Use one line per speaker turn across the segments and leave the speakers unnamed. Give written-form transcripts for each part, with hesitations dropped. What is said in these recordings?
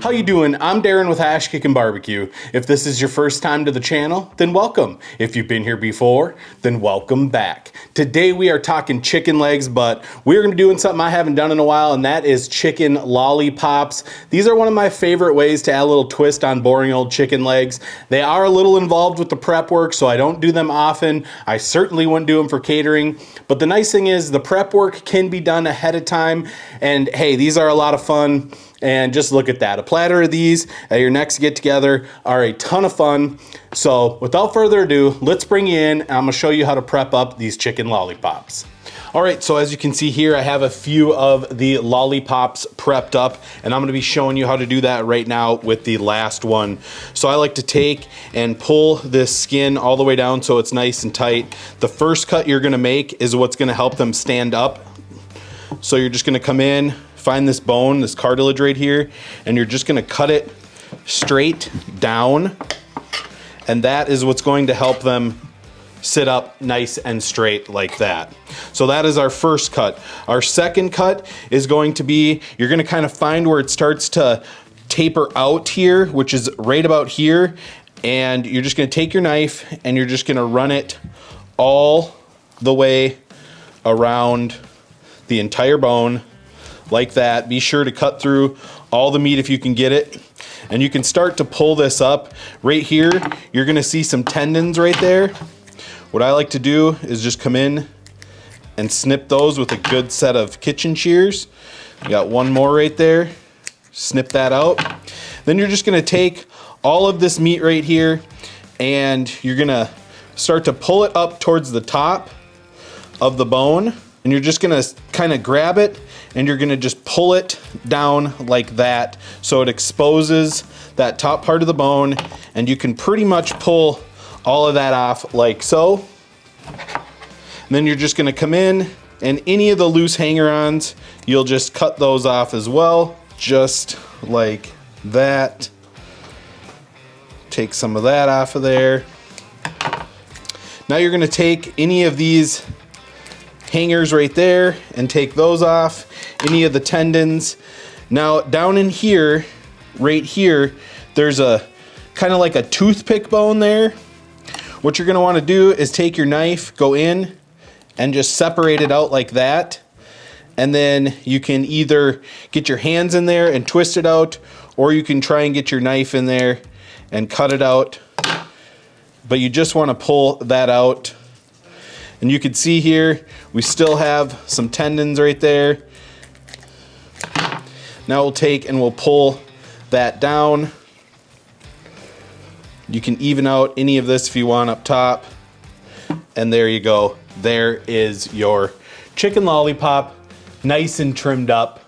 How you doing? I'm Darren with Kickin BBQ. If this is your first time to the channel, then welcome. If you've been here before, then welcome back. Today we are talking chicken legs, but we're gonna be doing something I haven't done in a while, and that is chicken lollipops. These are one of my favorite ways to add a little twist on boring old chicken legs. They are a little involved with the prep work, so I don't do them often. I certainly wouldn't do them for catering, but the nice thing is the prep work can be done ahead of time, and hey, these are a lot of fun. And just look at that. A platter of these at your next get together are a ton of fun. So without further ado, let's bring you in and I'm gonna show you how to prep up these chicken lollipops. All right, so as you can see here, I have a few of the lollipops prepped up, and I'm gonna be showing you how to do that right now with the last one. So I like to take and pull this skin all the way down so it's nice and tight. The first cut you're gonna make is what's gonna help them stand up. So you're just gonna come in, find this bone, this cartilage right here, and you're just gonna cut it straight down, and that is what's going to help them sit up nice and straight like that. So that is our first cut. Our second cut is going to be, you're gonna kind of find where it starts to taper out here, which is right about here, and you're just gonna take your knife and you're just gonna run it all the way around the entire bone like that. Be sure to cut through all the meat if you can get it. And you can start to pull this up. Right here, you're gonna see some tendons right there. What I like to do is just come in and snip those with a good set of kitchen shears. You got one more right there. Snip that out. Then you're just gonna take all of this meat right here and you're gonna start to pull it up towards the top of the bone. And you're just gonna kind of grab it and you're gonna just pull it down like that so it exposes that top part of the bone, and you can pretty much pull all of that off like so. And then you're just gonna come in and any of the loose hanger-ons, you'll just cut those off as well, just like that. Take some of that off of there. Now you're gonna take any of these hangers right there and take those off, any of the tendons. Now down in here, right here, there's a kind of like a toothpick bone there. What you're gonna wanna do is take your knife, go in and just separate it out like that. And then you can either get your hands in there and twist it out, or you can try and get your knife in there and cut it out. But you just wanna pull that out. And you can see here, we still have some tendons right there. Now we'll take and we'll pull that down. You can even out any of this if you want up top. And there you go. There is your chicken lollipop, nice and trimmed up.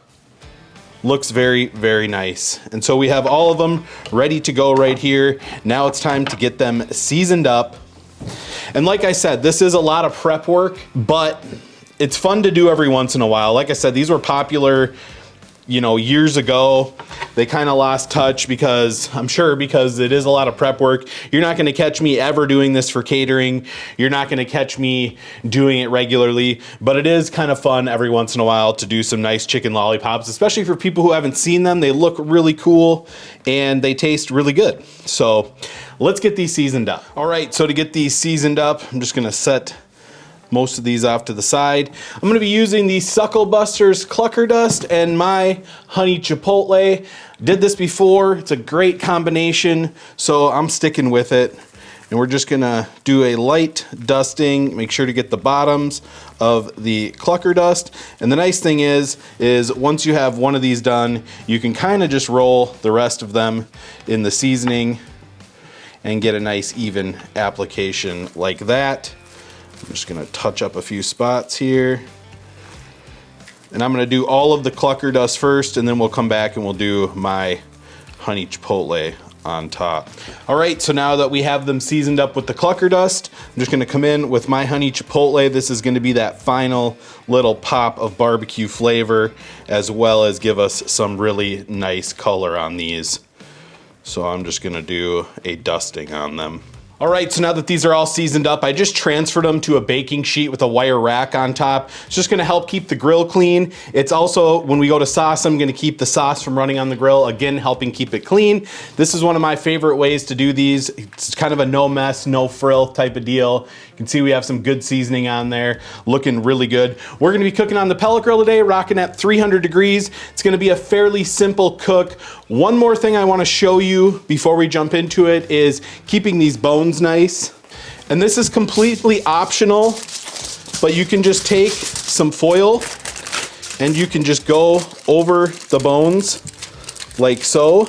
Looks very, very nice. And so we have all of them ready to go right here. Now it's time to get them seasoned up. And like I said, this is a lot of prep work, but it's fun to do every once in a while. Like I said, these were popular, you know, years ago. They kind of lost touch because it is a lot of prep work. You're not gonna catch me ever doing this for catering. You're not gonna catch me doing it regularly, but it is kind of fun every once in a while to do some nice chicken lollipops, especially for people who haven't seen them. They look really cool and they taste really good. So let's get these seasoned up. All right, so to get these seasoned up, I'm just gonna set most of these off to the side. I'm gonna be using the Suckle Busters Clucker Dust and my Honey Chipotle. Did this before, it's a great combination, so I'm sticking with it. And we're just gonna do a light dusting, make sure to get the bottoms of the Clucker Dust. And the nice thing is once you have one of these done, you can kind of just roll the rest of them in the seasoning and get a nice even application like that. I'm just gonna touch up a few spots here. And I'm gonna do all of the Clucker Dust first, and then we'll come back and we'll do my Honey Chipotle on top. All right, so now that we have them seasoned up with the Clucker Dust, I'm just gonna come in with my Honey Chipotle. This is gonna be that final little pop of barbecue flavor, as well as give us some really nice color on these. So I'm just gonna do a dusting on them. All right, so now that these are all seasoned up, I just transferred them to a baking sheet with a wire rack on top. It's just gonna help keep the grill clean. It's also, when we go to sauce, I'm gonna keep the sauce from running on the grill, again, helping keep it clean. This is one of my favorite ways to do these. It's kind of a no mess, no frill type of deal. You can see we have some good seasoning on there, looking really good. We're gonna be cooking on the pellet grill today, rocking at 300 degrees. It's gonna be a fairly simple cook. One more thing I wanna show you before we jump into it is keeping these bones nice. And this is completely optional, but you can just take some foil and you can just go over the bones like so.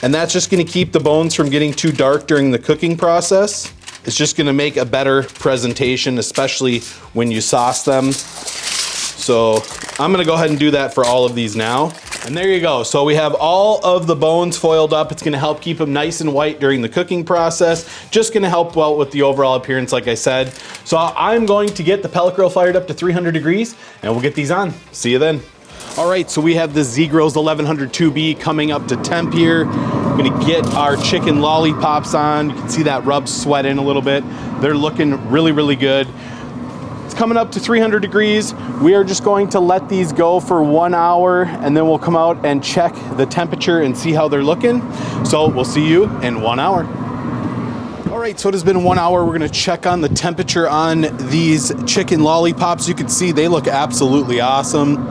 And that's just gonna keep the bones from getting too dark during the cooking process. It's just gonna make a better presentation, especially when you sauce them. So I'm gonna go ahead and do that for all of these now. And there you go. So we have all of the bones foiled up. It's gonna help keep them nice and white during the cooking process. Just gonna help out with the overall appearance, like I said. So I'm going to get the pellet grill fired up to 300 degrees and we'll get these on. See you then. All right, so we have the Z-Grills 1100 2B coming up to temp here. We're gonna get our chicken lollipops on. You can see that rub sweat in a little bit. They're looking really, really good. It's coming up to 300 degrees. We are just going to let these go for 1 hour and then we'll come out and check the temperature and see how they're looking. So we'll see you in 1 hour. All right, so it has been 1 hour. We're gonna check on the temperature on these chicken lollipops. You can see they look absolutely awesome.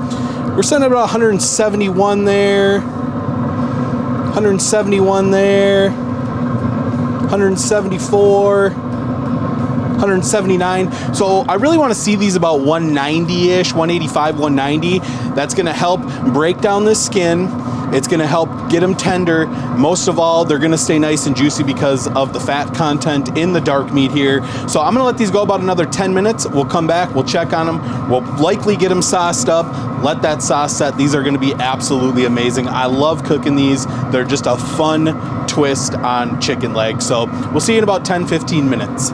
We're sitting at about 171 there, 171 there, 174, 179. So I really want to see these about 190-ish, 185, 190. That's going to help break down the skin. It's going to help get them tender. Most of all, they're going to stay nice and juicy because of the fat content in the dark meat here. So I'm going to let these go about another 10 minutes. We'll come back, we'll check on them. We'll likely get them sauced up, let that sauce set. These are going to be absolutely amazing. I love cooking these. They're just a fun twist on chicken legs. So we'll see you in about 10-15 minutes.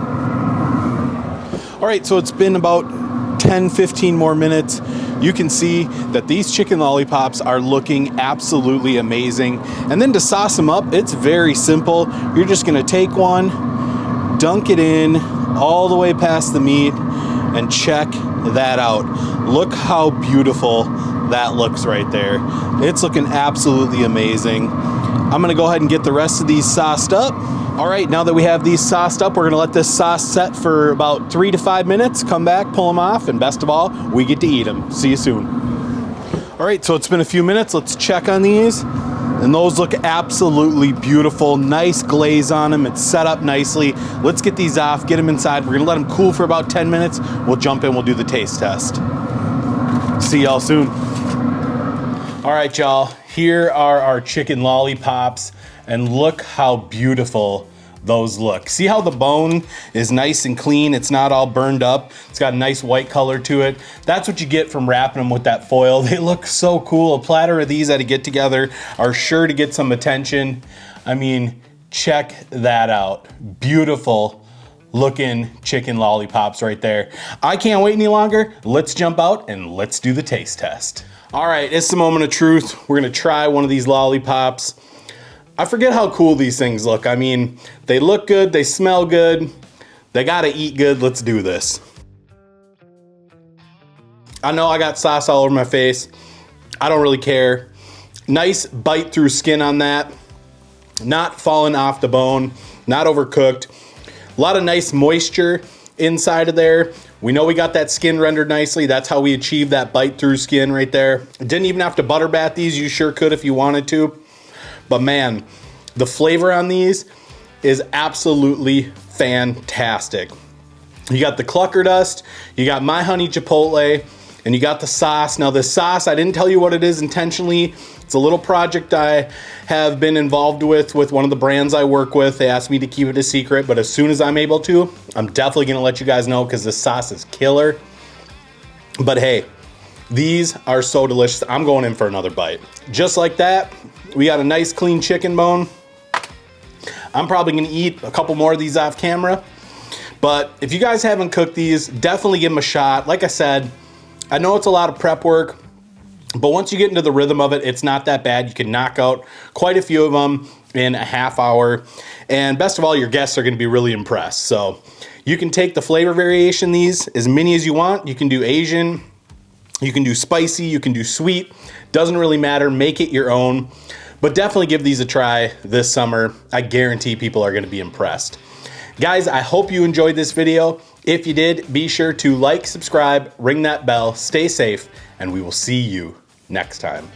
All right, so it's been about 10-15 more minutes. You can see that these chicken lollipops are looking absolutely amazing. And then to sauce them up, it's very simple. You're just gonna take one, dunk it in all the way past the meat, and check that out. Look how beautiful that looks right there. It's looking absolutely amazing. I'm gonna go ahead and get the rest of these sauced up. All right, now that we have these sauced up, we're gonna let this sauce set for about 3 to 5 minutes, come back, pull them off, and best of all, we get to eat them. See you soon. All right, so it's been a few minutes. Let's check on these. And those look absolutely beautiful. Nice glaze on them. It's set up nicely. Let's get these off, get them inside. We're gonna let them cool for about 10 minutes. We'll jump in, we'll do the taste test. See y'all soon. All right, y'all, here are our chicken lollipops. And look how beautiful those look. See how the bone is nice and clean? It's not all burned up. It's got a nice white color to it. That's what you get from wrapping them with that foil. They look so cool. A platter of these at a get together are sure to get some attention. I mean, check that out. Beautiful looking chicken lollipops right there. I can't wait any longer. Let's jump out and let's do the taste test. All right, it's the moment of truth. We're gonna try one of these lollipops. I forget how cool these things look. I mean, they look good, they smell good, they gotta eat good. Let's do this. I know I got sauce all over my face. I don't really care. Nice bite through skin on that. Not falling off the bone, not overcooked. A lot of nice moisture inside of there. We know we got that skin rendered nicely. That's how we achieved that bite through skin right there. Didn't even have to butter bath these. You sure could if you wanted to. But man, the flavor on these is absolutely fantastic. You got the clucker dust, you got my honey chipotle, and you got the sauce. Now this sauce, I didn't tell you what it is intentionally. It's a little project I have been involved with one of the brands I work with. They asked me to keep it a secret, but as soon as I'm able to, I'm definitely gonna let you guys know because this sauce is killer. But hey, these are so delicious. I'm going in for another bite. Just like that, we got a nice clean chicken bone. I'm probably gonna eat a couple more of these off camera, but if you guys haven't cooked these, definitely give them a shot. Like I said, I know it's a lot of prep work, but once you get into the rhythm of it, it's not that bad. You can knock out quite a few of them in a half hour. And best of all, your guests are gonna be really impressed. So you can take the flavor variation, these, as many as you want. You can do Asian, you can do spicy, you can do sweet. Doesn't really matter, make it your own. But definitely give these a try this summer. I guarantee people are gonna be impressed. Guys, I hope you enjoyed this video. If you did, be sure to like, subscribe, ring that bell, stay safe, and we will see you next time.